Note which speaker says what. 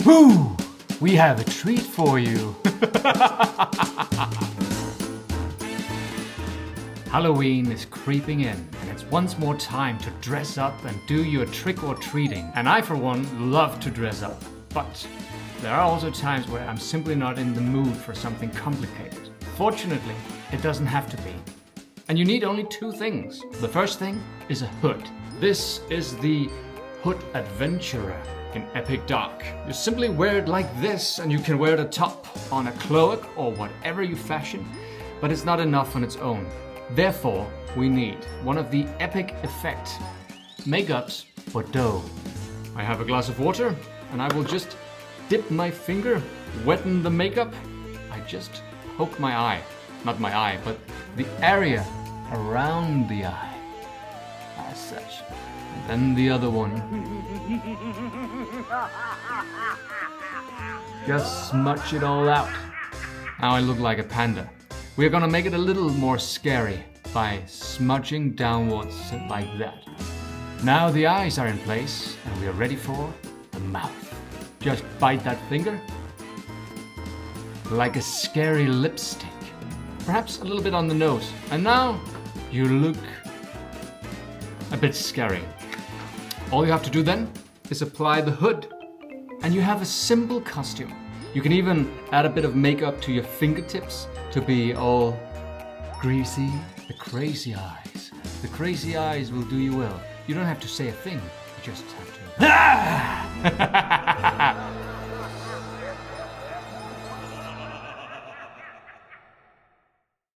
Speaker 1: Pooh! We have a treat for you. Halloween is creeping in, and it's once more time to dress up and do your trick-or-treating. And I, for one, love to dress up. But there are also times where I'm simply not in the mood for something complicated. Fortunately, it doesn't have to be. And you need only two things. The first thing is a hood. This is the Hood Adventurer in Epic Dark. You simply wear it like this, and you can wear it atop on a cloak or whatever you fashion, but it's not enough on its own. Therefore, we need one of the epic effect makeups for dough. I have a glass of water, and I will just dip my finger, wetten the makeup. I just poke my eye. Not my eye, but the area around the eye. As such. And then the other one. Just smudge it all out. Now I look like a panda. We're gonna make it a little more scary by smudging downwards like that. Now the eyes are in place and we are ready for the mouth. Just bite that finger like a scary lipstick. Perhaps a little bit on the nose. And now you look a bit scary. All you have to do then is apply the hood and you have a simple costume. You can even add a bit of makeup to your fingertips to be all greasy. The crazy eyes. The crazy eyes will do you well. You don't have to say a thing. You just have to.